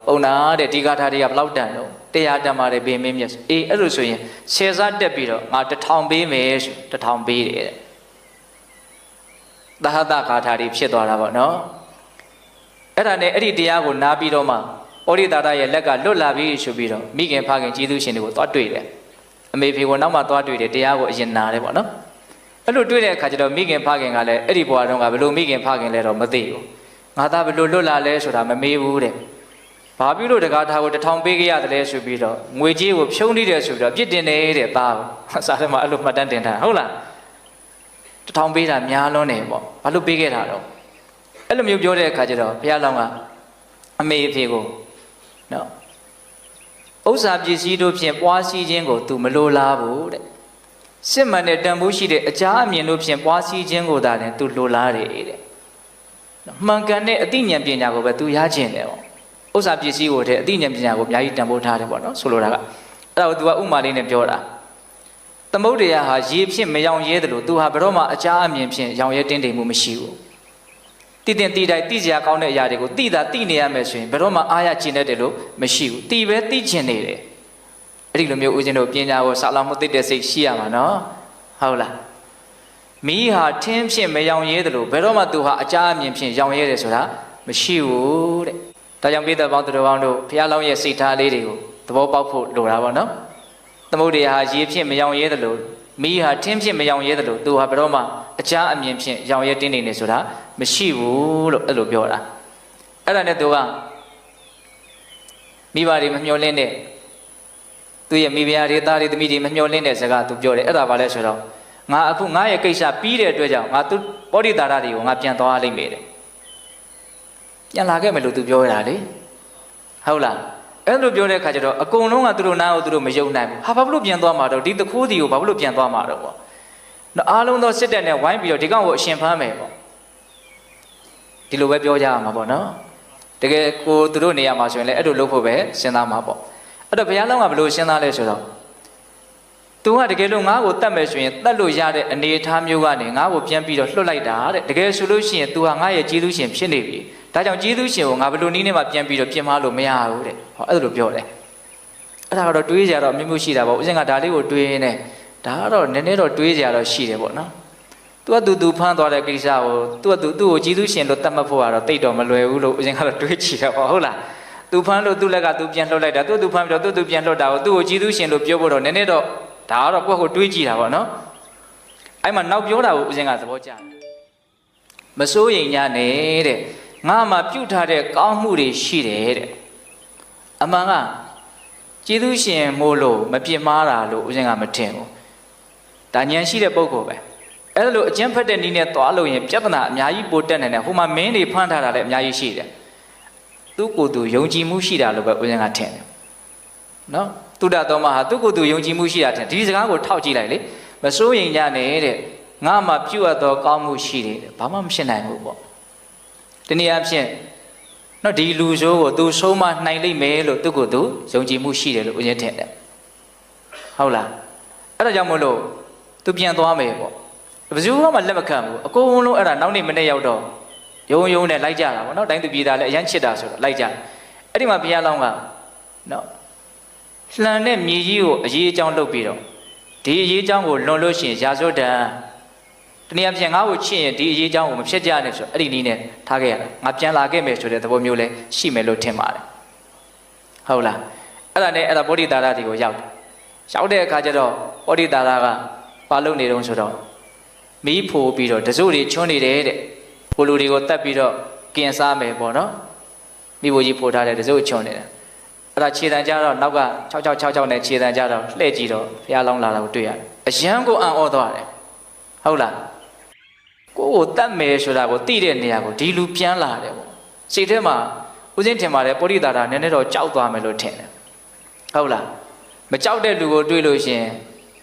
ပုံနာတဲ့ဒီကာထာတွေကဘလောက်တန်တော့တရားတန်ပါတယ်ဘင်းမင်းမြတ်အေးအဲ့လိုဆိုရင်ဆယ်စားတက်ပြီးတော့ငါ1000ပေးမယ်ဆို1000ပေးတယ်တဲ့သဟတကာထာတွေဖြစ်သွားတာပေါ့နော်အဲ့ဒါနဲ့အဲ့ဒီတရားကိုနားပြီးတော့မှဩရိတာရရဲ့လက်ကလွတ်လာပြီဆိုပြီးတော့မိခင်ဖခင်ကျေးဇူးရှင်တွေကိုသွားတွေ့တယ်အမေဖေကိုနောက်မှသွားတွေ့တယ်တရားကိုအရင်နာတယ်ပေါ့နော်အဲ့လိုတွေ့တဲ့အခါကျတော့မိခင်ဖခင်ကလည်းအဲ့ဒီဘဝတုန်းကဘယ်လိုမိခင်ဖခင်လဲတော့မသိဘူးငါသားဘယ်လိုလွတ်လာလဲဆိုတာမမေးဘူးတဲ့ဘာဖြစ်လို့တကားထားကို1000ပေးခဲ့ရတယ်လဲဆိုပြီးတော့ငွေကြေးကိုဖြုံးနေတယ်ဆိုပြီးတော့ပြစ်တင်နေတဲ့သားကိုစာထဲမှာအဲ့လိုမှတ်တမ်းတင်ထားဟုတ်လား1000ပေးတာများလွန်းနေပေါ့ဘာလို့ပေးခဲ့တာတော့အဲ့လိုမျိုးပြောတဲ့အခါကျတော့ဘုရားလောင်းကအမေအဖေကိုနော်ဥစ္စာပစ္စည်းတို့ဖြင့်ပွားစီခြင်းကို तू မလိုလားဘူးတဲ့စစ်မှန်တဲ့တန်ဖိုးရှိတဲ့အကြအမြင်တို့ဖြင့်ပွားစီခြင်းကိုသာလည်း तू လိုလားတယ်တဲ့မှန်ကန်တဲ့အသိဉာဏ်ပညာကိုပဲ तू ရခြင်းတယ်ပေါ့ဥစ္စာပစ္စည်းကိုတဲ့အသိဉာဏ်ပညာကိုအများကြီးတန်ဖိုးထားတယ်ပေါ့နော်ဆိုလိုတာကအဲ့ဒါကို तू ကဥမာလေးနဲ့ပြောတာသမုဒ္ဒရာဟာရေဖြင့်မရောင်ရဲတယ်လို့ तू ဟာဘယ်တော့မှအကြအမြင်ဖြင့်ရောင်ရဲတင်းတိမ်မှုမရှိဘူးတည်တင်တည်တိုင်းသိစရာကောင်းတဲ့အရာတွေကိုသိတာသိနေရမယ်ဆိုရင်ဘယ်တော့မှအားရကျင်တတ်တယ်လို့မရှိဘူးသိပဲသိကျင်နေတယ်အဲ့ဒီလိုမျိုးဦးဇင်းတို့ပညာကိုစာလောင်မှုသိတဲ့စိတ်ရှိရမှာနော်ဟုတ်လားမီးဟာထင်းဖြင့်မရောင်ရဲတယ်လို့ဘယ်တော့မှသူဟာအကြအမြင်ဖြင့်ရောင်ရဲတယ်ဆိုတာမရှိဘူးတဲ့ဒါကြောင့်ပိဿပေါင်းသူတော်ကောင်းတို့ဘုရားလောင်းရဲ့စိတ်ထားလေးတွေကိုသဘောပေါက်ဖို့လိုတာပေါ့နော်သမုဒ္ဒရာဟာရေဖြင့်မရောင်ရဲတယ်လို့မီးဟာထင်းဖြင့်မရောင်ရဲတယ်လို့သူဟာဘယ်တော့မှအကြအမြင်ဖြင့်ရောင်ရဲတင်းနေနေဆိုတာမရှိဘူးလို့အဲ့လိုပြောတာအဲ့ဒါနဲ့သူကမိဘတွေမမျှော်လင့်တဲ့သူရဲ့မိဖုရားတွေသားတွေသမီးတွေမမျှော်လင့်တဲ့စကားသူပြောတယ်အဲ့ဒါဘာလဲဆိုတော့ငါအခုငါရဲ့ကိစ္စပြီးတဲ့အတွက်ကြောင့်ငါသူပောဓိတာရတွေကိုငါပြန်သွားလိမ့်မယ်တဲ့ပြန်လာခဲ့မယ်လို့သူပြောရတာလေဟုတ်လားအဲ့လိုပြောတဲ့အခါကျတော့အကုန်လုံးကသူတို့နားကိုသူတို့မယုံနိုင်ဘူးဟာဘာလို့ပြန်သွားမှာတော့ဒီတခိုးစီကိုဘာလို့ပြန်သွားမှာတော့ပေါ့နော်အားလုံးသောစစ်တပ်နဲ့ဝိုင်းပြီးတော့ဒီကောင်ကိုအရှင်ဖမ်းမယ်ပေါ့ဒီလိုပဲပြောကြရမှာပေါ့နော်တကယ်ကိုသူတို့နေရာမှာဆိုရင်လည်းအဲ့လိုလုပ်ဖို့ပဲစဉ်းစားမှာပေါ့အဲ့တော့ဘုရားလောင်းကဘယ်လိုစဉ်းစားလဲဆိုတော့သူကတကယ်လို့ငါ့ကိုတတ်မယ်ဆိုရင်တတ်လို့ရတဲ့အနေအထားမျိုးကနေငါ့ကိုပြန်ပြီးတော့လွှတ်လိုက်တာတဲ့တကယ်ဆိုလို့ရှိရင် तू ဟာငါ့ရဲ့ကျေးဇူးရှင်ဖြစ်နေပြီဒါကြောင့်ကျေးဇူးရှင်ကိုငါဘယ်လိုနည်းနဲ့မှပြန်ပြီးတော့ပြင်မလို့မရဘူးတဲ့ဟောအဲ့လိုပြောတယ်အဲ့ဒါကတော့တွေးကြတော့မျိုးမျိုးရှိတာပေါ့ဦးဇင်းကဒါလေးကိုတွေးနေဒါကတော့နည်းနည်းတော့တွေးကြတော့ရှိတယ်ပေါ့နော်သူဖမ်းသွားတဲ့ကိစ္စကိုသူ့ကိုကျေးဇူးရှင်လို့တတ်မှတ်ဖို့ကတော့တိတ်တော့မလွယ်ဘူးလို့ဦးဇင်းကတော့တွေးကြည့်တာပေါ့ဟုတ်လားသူဖမ်းလို့သူ့လက်ကသူပြန်လှုပ်လိုက်တာသူဖမ်းပြီးတော့သူပြန်လှုပ်တာကိုသူ့ကိုကျေးဇူးရှင်လို့ပြောဖို့တော့နည်းနည်းတော့ဒါကတော့ကိုယ့်ကိုတွေးကြည့်တာပေါ့နော်အဲ့မှာနောက်ပြောတာကိုဦးဇင်းကသဘောကျတယ်မစိုးရိမ်ညနဲ့တဲ့ငါမှပြုတ်ထားတဲ့ကောင်းမှုတွေရှိတယ်တဲ့အမှန်ကကျေးဇူးရှင်မို့လို့မပြစ်မှားတာလို့ဦးဇင်းကမထင်ဘူးဒါဉာဏ်ရှိတဲ့ပုဂ္ဂိုလ်ပဲအဲ့လိုအကျဉ်းဖက်တဲ့နည်းနဲ့သွားလို့ရင်ပြဿနာအများကြီးပိုတက်နေတယ်ဟိုမှာမင်းတွေဖမ်းထားတာလည်းအများကြီးရှိတယ်သူ့ကိုယ်သူယုံကြည်မှုရှိတာလို့ပဲဦးဇင်းကထင်တယ်နော်တုဒ္ဒသောမဟာသူ့ကိုယ်သူယုံကြည်မှုရှိတာထင်ဒီစကားကိုထောက်ကြည့်လိုက်လေမစိုးရိမ်ကြနဲ့တဲ့ငါမှပြုတ်ရသောကောင်းမှုရှိတယ်ဘာမှမဖြစ်နိုင်ဘူးပေါ့ဒီနေ့အဖြစ်နော်ဒီလူဆိုးကိုသူဆုံးမနိုင်လိမ့်မယ်လို့သူ့ကိုယ်သူယုံကြည်မှုရှိတယ်လို့ဦးဇင်းထင်တယ်ဟုတ်လားအဲ့ဒါကြောင့်မို့လို့သူပြန်သွားမယ်ပေါ့ဘယ်သူမှလက်မခံဘူးအကုန်လုံးအဲ့ဒါနောက်နေ့မနေ့ရောက်တော့ယုံနဲ့လိုက်ကြတာပေါ့နော်တိုင်းသူပြည်သားလည်းအရန်ချစ်တာဆိုတော့လိုက်ကြအဲ့ဒီမှာဘုရားလောင်းကနော်လှန်တဲ့မြေကြီးကိုအရေးအကြောင်းလုပ်ပြီးတော့ဒီအရေးအကြောင်းကိုလွန်လို့ရှိရင်ရာဇဝတ္တန်တနည်းအားဖြင့်ငါ့ကိုချစ်ရင်ဒီအရေးအကြောင်းကိုမဖြစ်ကြနဲ့ဆိုအဲ့ဒီနည်းနဲ့ထားခဲ့ရတာငါပြန်လာခဲ့မယ်ဆိုတဲ့သဘောမျိုးလည်းရှိမယ်လို့ထင်ပါတယ်ဟုတ်လားအဲ့ဒါနဲ့အဲ့ဒါဗောဓိတာရတွေကိုရောက်တဲ့အခါကျတော့ဗောဓိတာရကပါလုံနေတုံးဆိုတော့မီးဖိုးပြီးတော့တစုတွေချွန်းနေတယ်တဲ့ဘိုလူတွေကိုတတ်ပြီးတော့ကင်စားမယ်ပေါ့နော်မိဘကြီးဖိုးထားတဲ့တစုချွန်းနေတာအဲ့ဒါခြေတံကြတော့နောက်က6666နဲ့ခြေတံကြတော့လှည့်ကြည့်တော့ဘုရားလောင်းလာတာကိုတွေ့ရတယ်အယံကိုအံ့ဩသွားတယ်ဟုတ်လားကိုယ်တတ်မယ်ဆိုတာကိုသိတဲ့နေရာကိုဒီလူပြန်လာတယ်ပေါ့စိတ်ထဲမှာဦးစင်းထင်ပါတယ်ပုရိသတာနည်းနည်းတော့ကြောက်သွားမယ်လို့ထင်တယ်ဟုတ်လားမကြောက်တဲ့လူကိုတွေ့လို့ရှိရင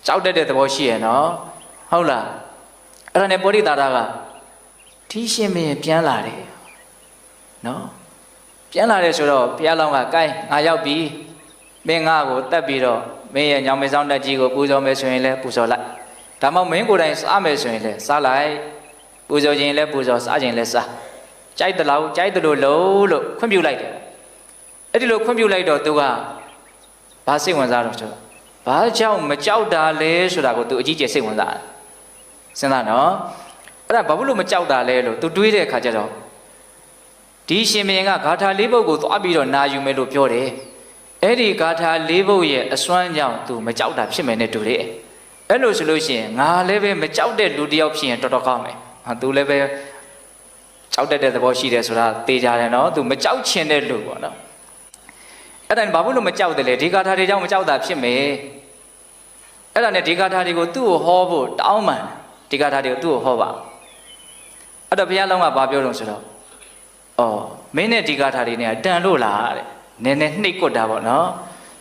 ်ကြောက်တတ်တဲ့သဘောရှိရနော်ဟုတ်လားအဲ့ဒါနဲ့ပုရိသတာကဒီရှင်မင်းပြန်လာတယ်နော်ပြန်လာတယ်ဆိုတော့ဘုရားလောင်းကကိုင်းငါရောက်ပြီမင်းငါ့ကိုတတ်ပြီးတော့မင်းရဲ့ညောင်မေဆောင်တက်ကြီးကိုပူဇော်မယ်ဆိုရင်လည်းပူဇော်လိုက်ဒါမှမင်းကိုယ်တိုင်စားမယ်ဆိုရင်လည်းစားလိုက်ပူဇော်ခြင်းလည်းပူဇော်စားခြင်းလည်းစားကြိုက်တယ်လို့ခွင့်ပြုလိုက်တယ် အဲ့ဒီလိုခွင့်ပြုလိုက်တော့သူကဘာစိတ်ဝင်စားတော့ဆိုတော့ဘာကြောင့်မကြောက်တာလဲဆိုတာကိုသူအကြီးကျယ်စိတ်ဝင်စားတယ်စဉ်းစားနော်အဲ့ဒါဘာလို့မကြောက်တာလဲလို့သူတွေးတဲ့အခါကျတော့ဒီရှင်ဘုရင်ကဂါထာ၄ပုဒ်ကိုသွားပြီးတော့နာယူမယ်လို့ပြောတယ်အဲ့ဒီဂါထာ၄ပုဒ်ရဲ့အစွမ်းကြောင့်သူမကြောက်တာဖြစ်မယ်နဲ့တူတယ်အဲ့လိုဆိုလို့ရှိရင်ငါလည်းပဲမကြောက်တဲ့လူတစ်ယောက်ဖြစ်ရင်တော်တော်ကောင်းမယ်ဟာသူလည်းပဲကြောက်တတ်တဲ့သဘောရှိတယ်ဆိုတာသိကြတယ်နော်သူမကြောက်ချင်တဲ့လူပေါ့နော်အဲ့ဒါဘာလို့မကြောက်တယ်လဲဒီဂါထာတွေကြောင့်မကြောက်တာဖြစ်မယ်အဲ့ဒါနဲ့ဒီဂါထာတွေကိုသူ့ကိုဟောဖို့တောင်းပန်ဒီဂါထာတွေကိုသူ့ကိုဟောပါအဲ့တော့ဘုရားလုံးကဘာပြောလို့ဆိုတော့အော်မင်းနဲ့ဒီဂါထာတွေနဲ့တန်လို့လားတဲ့နည်းနည်းနှိပ်ကွက်တာပေါ့နော်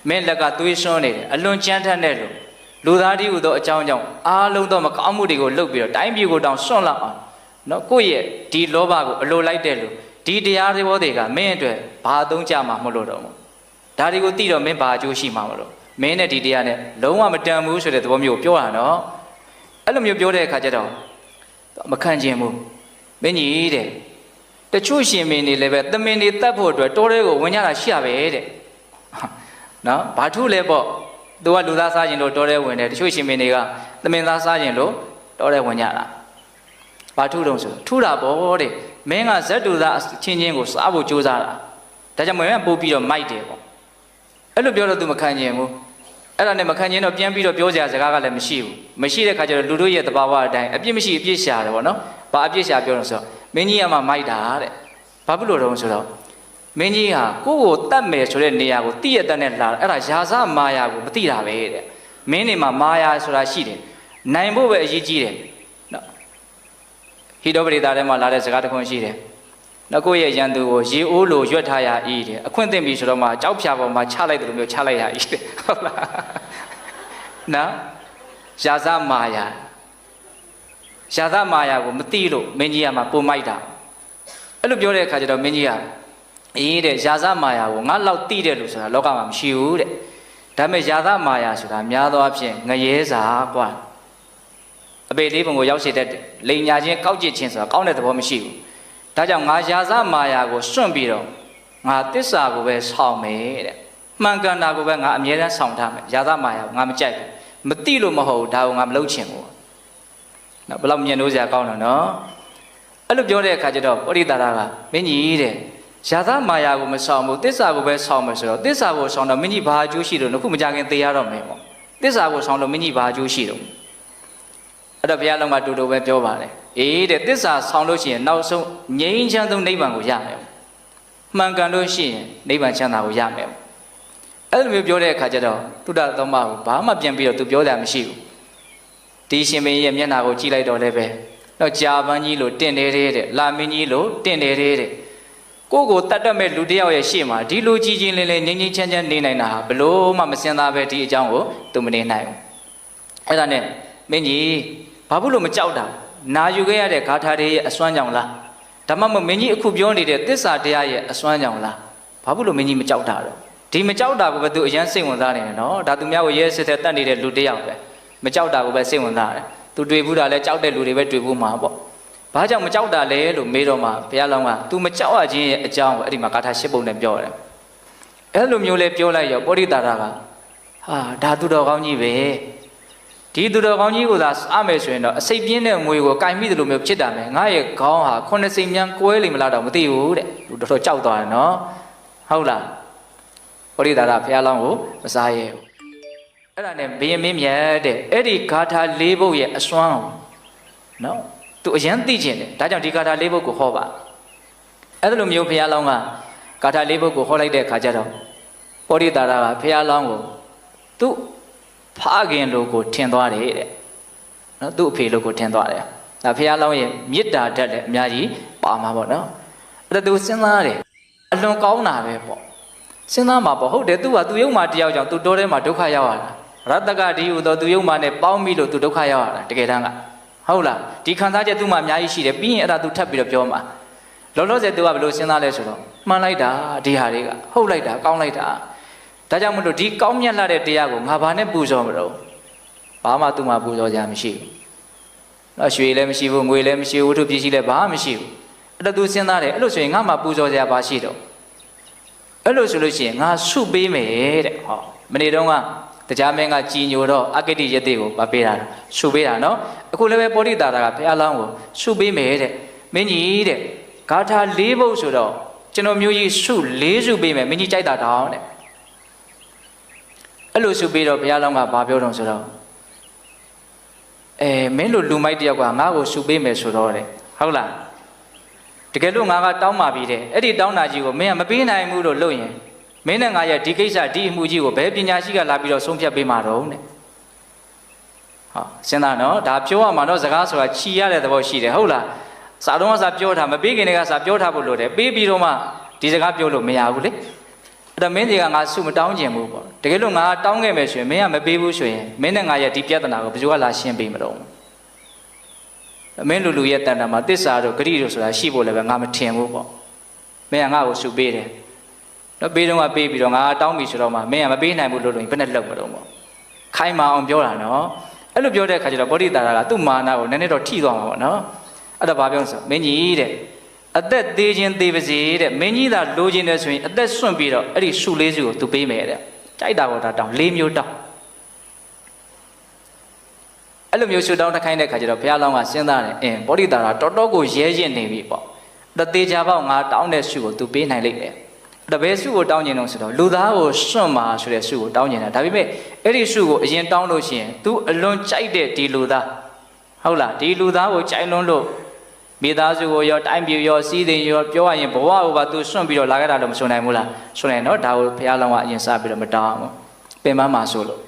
မင်းလက်ကသွေးစွန်းနေတယ်အလွန်ကြမ်းထမ်းတဲ့လူသားတည်းဟူသောအကြောင်းကြောင့်အားလုံးသောမကောင်းမှုတွေကိုလုပ်ပြီးတော့တိုင်းပြည်ကိုတောင်စွန့်လောက်အောင်နော်ကိုယ့်ရဲ့ဒီလောဘကိုအလိုလိုက်တဲ့လူဒီတရားတွေဘောတွေကမင်းအတွက်ဘာအသုံးကျမှာမလို့တော့ဘူးဒါတွေကိုသိတော့မင်းဘာအကျိုးရှိမှာမလို့မင်းနဲ့ဒီတရားနဲ့လုံးဝမတန်ဘူးဆိုတဲ့သဘောမျိုးပြောတာနော်အဲ့လိုမျိုးပြောတဲ့အခါကျတော့မခံချင်ဘူးမင်းကြီးတဲ့တချို့ရှင်မင်းတွေလည်းပဲသမင်တွေတတ်ဖို့အတွက်တောထဲကိုဝင်ကြတာရှိရပဲတဲ့နော်ဘာထုလဲပေါ့သူကလူသားစားခြင်းလို့တောထဲဝင်တယ်တချို့ရှင်မင်းတွေကသမင်သားစားခြင်းလို့တောထဲဝင်ကြတာဘာထုတုံးဆိုထူတာပေါ့တဲ့မင်းကဇတ်တူသားချင်းချင်းကိုစားဖို့ကြိုးစားတာဒါကြောင့်မင်းကပို့ပြီးတော့မိုက်တယ်ပေါ့အဲ့လိုပြောတော့ तू မခံချင်ဘူးအဲ့ဒါနဲ့မခံချင်တော့ပြန်ပြီးတော့ပြောစရာစကားကလည်းမရှိဘူးမရှိတဲ့ခါကျတော့လူတို့ရဲ့တဘာဝအတိုင်းအပြစ်မရှိအပြစ်ရှာတယ်ပေါ့နော်ဘာအပြစ်ရှာပြောလို့ဆိုတော့မင်းကြီးကမှမိုက်တာတဲ့ဘာဖြစ်လို့တုံးဆိုတော့မင်းကြီးဟာကိုယ့်ကိုတတ်မယ်ဆိုတဲ့နေရာကိုတိရတဲ့နဲ့လာအဲ့ဒါယာစမာယာကိုမသိတာပဲတဲ့မင်းနေမှာမာယာဆိုတာရှိတယ်နိုင်ဖို့ပဲအရေးကြီးတယ်နော်ဟိတောပရိသထဲမှာလာတဲ့စကားတစ်ခုရှိတယ်နော်ကိုယ့်ရဲ့ရန်သူကိုရေအိုးလိုရွက်ထားရဤတဲ့အခွင့်အသင့်ပြီဆိုတော့မှကြောက်ဖြာပေါ်မှာချလိုက်တယ်လို့မျိုးချလိုက်ရဤတဲ့ဟုတ်လားနော်ယာစမာယာကိုမသိလို့မင်းကြီးကမှပုံမိုက်တာအဲ့လိုပြောတဲ့အခါကျတော့မင်းကြီးကအေးတဲ့ယာစမာယာကိုငါလောက်သိတယ်လို့ဆိုတာလောကမှာမရှိဘူးတဲ့ဒါပေမဲ့ယာစမာယာဆိုတာများသောအားဖြင့်ငရဲစာကွာအပေလေးပုံကိုရောက်စေတတ်တယ်လိန်ညာချင်းကောက်ကျစ်ချင်းဆိုတာကောင်းတဲ့သဘောမရှိဘူးဒါကြောင့်ငါယာစမာယာကိုစွန့်ပြီးတော့ငါတစ္ဆာကိုပဲဆောင်မယ်တဲ့မှန်ကန်တာကိုပဲငါအမြဲတမ်းဆောင်ထားမယ်ယာစမာယာကိုငါမကြိုက်ဘူးမသိလို့မဟုတ်ဘူးဒါကိုငါမလုပ်ချင်ဘူးနော်ဘယ်လောက်မြင်လို့စရာကောင်းတယ်နော်အဲ့လိုပြောတဲ့အခါကျတော့ပရိသတာကမင်းကြီးတဲ့ယာသမာယာကိုမဆောင်ဘူးတစ္ဆာကိုပဲဆောင်မယ်ဆိုတော့တစ္ဆာကိုဆောင်တော့မင်းကြီးဘာအကျိုးရှိလို့ခုမကြခင်သိရတော့မယ်ပေါ့တစ္ဆာကိုဆောင်လို့မင်းကြီးဘာအကျိုးရှိတော့အဲ့တော့ဘုရားလုံးကတူတူပဲပြောပါတယ်အေးတဲ့တစ္ဆာဆောင်လို့ရှိရင်နောက်ဆုံးငြိမ်းချမ်းသောနိဗ္ဗာန်ကိုရမယ်မှန်ကန်လို့ရှိရင်နိဗ္ဗာန်ချမ်းသာကိုရမယ်အဲ့လိုမျိုးပြောတဲ့အခါကျတော့သုဒ္ဓသမကိုဘာမှပြန်ပြီးတော့သူပြောတာမရှိဘူးဒီရှင်မင်းရဲ့မျက်နှာကိုကြည့်လိုက်တော့လည်းပဲတော့ကြာပန်းကြီးလို့တင့်တယ်တဲ့လာမင်းကြီးလို့တင့်တယ်တဲ့ကိုကိုတတ်တတ်မဲ့လူတယောက်ရဲ့ရှေ့မှာဒီလိုကြီးကြီးလင်းလင်းငြိမ်းငြိမ်းချမ်းချမ်းနေနိုင်တာဟာဘလို့မှမစင်သားပဲဒီအကြောင်းကိုသူမနေနိုင်ဘူးအဲ့ဒါနဲ့မင်းကြီးဘာလို့မကြောက်တာနာယူခဲ့ရတဲ့ဂါထာတွေရဲ့အစွမ်းကြောင့်လားဒါမှမဟုတ်မင်းကြီးအခုပြောနေတဲ့သစ္စာတရားရဲ့အစွမ်းကြောင့်လားဘာလို့မင်းကြီးမကြောက်တာတော့ဒီမကြောက်တာကိုပဲသူအရန်စိတ်ဝင်စားနေတယ်နော်ဒါသူများကိုရဲစစ်စစ်တတ်နေတဲ့လူတယောက်ပဲမကြောက်တာကိုပဲစိတ်ဝင်စားတယ်သူတွေ့ဘူးတာလဲကြောက်တဲ့လူတွေပဲတွေ့ဘူးမှာပေါ့ဘာကြောင့်မကြောက်တာလဲလို့မေးတော့မှဘုရားလောင်းက तू မကြောက်ရခြင်းရဲ့အကြောင်းကိုအဲ့ဒီမှာဂါထာ၈ပုံနဲ့ပြောတယ်အဲ့လိုမျိုးလဲပြောလိုက်ရောပောဓိတာရကဟာဒါသူတော်ကောင်းကြီးပဲဒီသူတော်ကောင်းကြီးကိုသာစားမယ်ဆိုရင်တော့အစိတ်ပြင်းတဲ့ငွေကိုကင်မိတယ်လို့မျိုးဖြစ်တာမယ်ငါရဲ့ခေါင်းဟာ9စိတ်မြန်ကွဲလိမ့်မလားတော့မသိဘူးတဲ့သူတော်တော်ကြောက်သွားတယ်နော်ဟုတ်လားပောဓိတာရဘုရားလောင်းကိုမစားရဲဘူးအဲ့ဒါနဲ့ဘယင်မင်းမြတ်တဲ့အဲ့ဒီဂါထာ၄ပုဒ်ရဲ့အစွမ်းနော်သူအရန်သိကျင်တယ်ဒါကြောင့်ဒီဂါထာ၄ပုဒ်ကိုဟောပါအဲ့လိုမျိုးဘုရားလောင်းကဂါထာ၄ပုဒ်ကိုဟောလိုက်တဲ့အခါကျတော့ပောဓိတာရကဘုရားလောင်းကိုသူ့ဖခင်လိုကိုထင်သွားတယ်တဲ့နော်သူ့အဖေလိုကိုထင်သွားတယ်ဒါဘုရားလောင်းရဲ့မေတ္တာဓာတ်လည်းအများကြီးပါမှာပေါ့နော်အဲ့ဒါသူစဉ်းစားတယ်အလွန်ကောင်းတာပဲပေါ့စဉ်းစားမှာပေါ့ဟုတ်တယ်သူကသူ့ယုံမှာတယောက်ကြောင့်သူတောထဲမှာဒုက္ခရောက်ရတာရတ္တကဒီဟူသောသူယုံမှာနဲ့ပေါင်းပြီးလို့သူဒုက္ခရောက်ရတာတကယ်တမ်းကဟုတ်လားဒီခံစားချက်သူ့မှာအများကြီးရှိတယ်ပြီးရင်အဲ့ဒါသူထပ်ပြီးတော့ပြောမှာလောလောဆယ်သူကဘယ်လိုစဉ်းစားလဲဆိုတော့မှန်လိုက်တာဒီဟာတွေကဟုတ်လိုက်တာကောင်းလိုက်တာဒါကြောင့်မလို့ဒီကောင်းမြတ်လာတဲ့တရားကိုငါဘာနဲ့ပူဇော်မလို့ဘာမှသူ့မှာပူဇော်ကြမရှိဘူးနော်ရွှေလည်းမရှိဘူးငွေလည်းမရှိဘူးဝတ္ထုပစ္စည်းလည်းဘာမှမရှိဘူးအဲ့ဒါသူစဉ်းစားတယ်အဲ့လိုဆိုရင်ငါမှပူဇော်စရာဘာရှိတော့ အဲ့လိုဆိုလို့ရှိရင်ငါဆုပေးမယ်တဲ့ဟောမနေ့တုန်းကတရားမင်းကကြည်ညိုတော့အဂတိယတိကိုမပေးတာဆုပေးတာနော်အခုလည်းပဲပောတိတာရကဘုရားလောင်းကိုဆုပေးမယ်တဲ့မင်းကြီးတဲ့ဂါထာ၄ပုဒ်ဆိုတော့ကျွန်တော်မျိုးကြီးဆု၄ဆုပေးမယ်မင်းကြီးကြိုက်တာတောင်းတဲ့အဲ့လိုဆုပေးတော့ဘုရားလောင်းကဘာပြောတော့ဆိုတော့မင်းတို့လူမိုက်တယောက်ကငါ့ကိုဆုပေးမယ်ဆိုတော့တဲ့ဟုတ်လားတကယ်လို့ငါကတောင်းပါပြီတဲ့အဲ့ဒီတောင်းတာကြီးကိုမင်းကမပေးနိုင်ဘူးလို့လုပ်ရင်မင်းနဲ့ငါရဲ့ဒီကိစ္စဒီအမှုကြီးကိုဘယ်ပညာရှိကလာပြီးတော့ဆုံးဖြတ်ပေးမှာတော့တဲ့ဟောစဉ်းစားနော်ဒါပြောရမှာတော့စကားဆိုတာခြီရတဲ့သဘောရှိတယ်ဟုတ်လားစာတော့စာပြောတာမပေးခင်တည်းကစာပြောထားဖို့လိုတယ်ပေးပြီးတော့မှဒီစကားပြောလို့မရဘူးလေအဲ့တော့မင်းကြီးကငါဆုမတောင်းကျင်ဘူးပေါ့တကယ်လို့ငါတောင်းခဲ့မယ်ဆိုရင်မင်းကမပေးဘူးဆိုရင်မင်းနဲ့ငါရဲ့ဒီပြဿနာကိုဘယ်သူကလာရှင်းပေးမလို့မင်းလူရဲ့တန်တာမှာတစ္ဆာတို့ဂရိတို့ဆိုတာရှိဖို့လည်းပဲငါမထင်ဘူးပေါ့မင်းကငါ့ကိုဆုပေးတယ်တော့ပေးတော့ကပေးပြီးတော့ငါတောင်းပြီဆိုတော့မှမင်းကမပေးနိုင်ဘူးလို့လို့ဘယ်နဲ့လောက်မလို့ပေါ့ခိုင်းမအောင်ပြောတာနော်အဲ့လိုပြောတဲ့အခါကျတော့ဗောဓိတာရကသူ့မာနကိုနည်းနည်းတော့ထိသွားမှာပေါ့နော်အဲ့တော့ဘာပြောဆိုမင်းကြီးတဲ့အသက်သေးခြင်းသေးပါစေတဲ့မင်းကြီးသာလိုချင်တယ်ဆိုရင်အသက်စွန့်ပြီးတော့အဲ့ဒီဆုလေးစုကိုသူပေးမယ်တဲ့ကြိုက်တာကိုဒါတောင်း၄မျိုးတောင်းအဲ့လိုမျိုးဆုတောင်းတစ်ခိုင်းတဲ့ခါကျတော့ဘုရားလောင်းကစဉ်းစားတယ်ဗောဓိတာရတော်တော်ကိုရဲရင့်နေပြီပေါ့တသေးချာပေါ့ငါတောင်းတဲ့ဆုကိုသူပေးနိုင်လိမ့်မယ်တပည့်ဆုကိုတောင်းကျင်တော့ဆိုတော့လူသားကိုစွန့်မှာဆိုတဲ့ဆုကိုတောင်းကျင်တာဒါပေမဲ့အဲ့ဒီဆုကိုအရင်တောင်းလို့ရှိရင် तू အလွန်ကြိုက်တဲ့ဒီလူသားဟုတ်လားဒီလူသားကိုကြိုက်လွန်းလို့မိသားစုကိုရောတိုင်းပြည်ရောစီးသိမ်ရောပြောရရင်ဘဝကိုပါ तू စွန့်ပြီးတော့လာခဲ့တာလို့မဆိုနိုင်ဘူးလားဆိုရင်တော့ဒါကိုဘုရားလောင်းကအရင်စပြီးတော့မတောင်းဘူးပင်မမှာဆိုလို့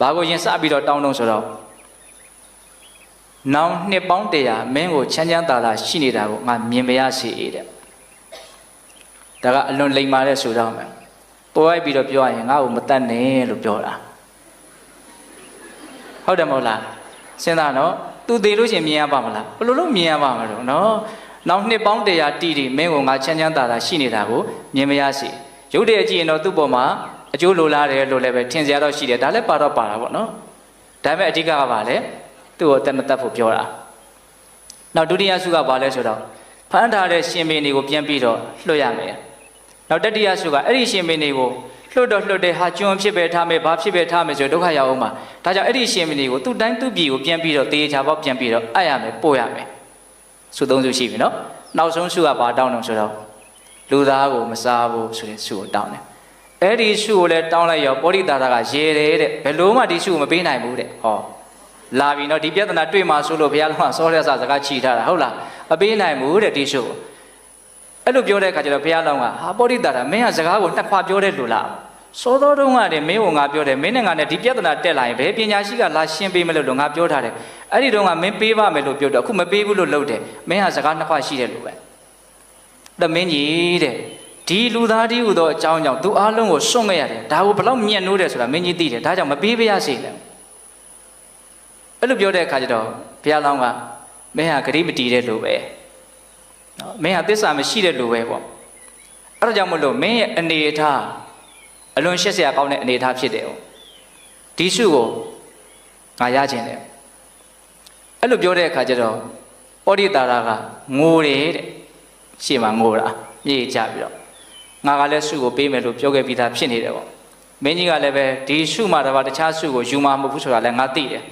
ဘာကိုရင်စပြီးတော့တောင်းတော့ဆိုတော့နောင်နှစ်ပေါင်း100မင်းကိုချမ်းချမ်းသာသာရှိနေတာကိုငါမြင်မရစေတဲ့ဒါကအလွန်လိမ္မာတဲ့ဆိုတော့မယ်ပေါ်လိုက်ပြီးတော့ပြောရရင်ငါ့ကိုမတတ်နဲ့လို့ပြောတာဟုတ်တယ်မဟုတ်လားစဉ်းစားနော်သူသေးလို့ရှိရင်မြင်ရပါမလားဘယ်လိုလုပ်မြင်ရပါမလို့နော်နောက်နှစ်ပေါင်း100တီမင်းကိုငါချမ်းချမ်းသာသာရှိနေတာကိုမြင်မရစေရုပ်တရက်ကြည့်ရင်တော့သူ့ပေါ်မှာအကျိုးလိုလားတယ်လို့လည်းပဲထင်စရာတော့ရှိတယ်ဒါလည်းပါတော့ပါတာပေါ့နော်ဒါပေမဲ့အဓိကကပါလေသူ့ကိုတက်မတက်ဖို့ပြောတာနောက်ဒုတိယဆုကဘာလဲဆိုတော့ဖမ်းထားတဲ့ရှင်မင်းတွေကိုပြန်ပြီးတော့လွှတ်ရမယ်နောက်တတိယဆုကအဲ့ဒီရှင်မင်းတွေကိုလွှတ်တဲ့ဟာကျွန်းဖြစ်ပဲထားမယ်ဘာဖြစ်ပဲထားမယ်ဆိုဒုက္ခရောက်အောင်မှာဒါကြောင့်အဲ့ဒီရှင်မင်းတွေကိုသူ့တိုင်းသူ့ပြည်ကိုပြန်ပြီးတော့တေးချာပေါက်ပြန်ပြီးတော့အပ်ရမယ်ပို့ရမယ်ဆု3ဆုရှိပြီနော်နောက်ဆုံးဆုကဘာတောင်းတော့ဆိုတော့လူသားကိုမစားဘူးဆိုတဲ့ဆုကိုတောင်းတယ်အဲ့ဒီဆုကိုလည်းတောင်းလိုက်ရောပောဓိတာရကရေတယ်တဲ့ဘယ်လို့မှဒီဆုကိုမပေးနိုင်ဘူးတဲ့ဟောလာပြီနော်ဒီပြဿနာတွေ့မှာဆိုလို့ဘုရားလုံးကစောတဲ့စကားချီထားတာဟုတ်လားမပေးနိုင်ဘူးတဲ့ဒီဆုကိုအဲ့လိုပြောတဲ့အခါကျတော့ဘုရားလောင်းကဟာပောဓိတာရမင်းကစကားကိုနှစ်ခွပြောတဲ့လူလားစောသောတုန်းကတည်းမင်းကငါပြောတယ်မင်းနဲ့ငါနဲ့ဒီပြဿနာတက်လာရင်ဘယ်ပညာရှိကလာရှင်းပေးမလို့ငါပြောထားတယ်အဲ့ဒီတုန်းကမင်းပေးပါမယ်လို့ပြောတော့အခုမပေးဘူးလို့လုပ်တယ်မင်းဟာစကားနှစ်ခွရှိတယ်လို့ပဲတမင်းကြီးတဲ့ဒီလူသားတည်းဟူသောအကြောင်းကြောင့်သူအားလုံးကိုစွန့်ခဲ့ရတယ်ဒါကိုဘလောက်မြတ်နိုးတယ်ဆိုတာမင်းကြီးသိတယ်ဒါကြောင့်မပေးပါရစေနဲ့အဲ့လိုပြောတဲ့အခါကျတော့ဘုရားလောင်းကမင်းဟာဂရိမတီးတဲ့လူပဲနော်မင်းဟာသစ္စာမရှိတဲ့လူပဲပေါ့အဲ့ဒါကြောင့်မလို့မင်းရဲ့အနေအထားအလွန်ရှက်စရာကောင်းတဲ့အနေအထားဖြစ်တယ်ဒီစုကိုငါရခြင်းတယ်အဲ့လိုပြောတဲ့အခါကျတော့ပောဓိတာရကငိုတယ်တဲ့ရှေ့မှာငိုတာမြေ့ကြပြီးတော့ငါကလည်းစုကိုပေးမယ်လို့ပြောခဲ့ပြီးသားဖြစ်နေတယ်ပေါ့မင်းကြီးကလည်းပဲဒီစုမှာတခြားစုကိုယူမှာမဟုတ်ဘူးဆိုတာလည်းငါသိတယ်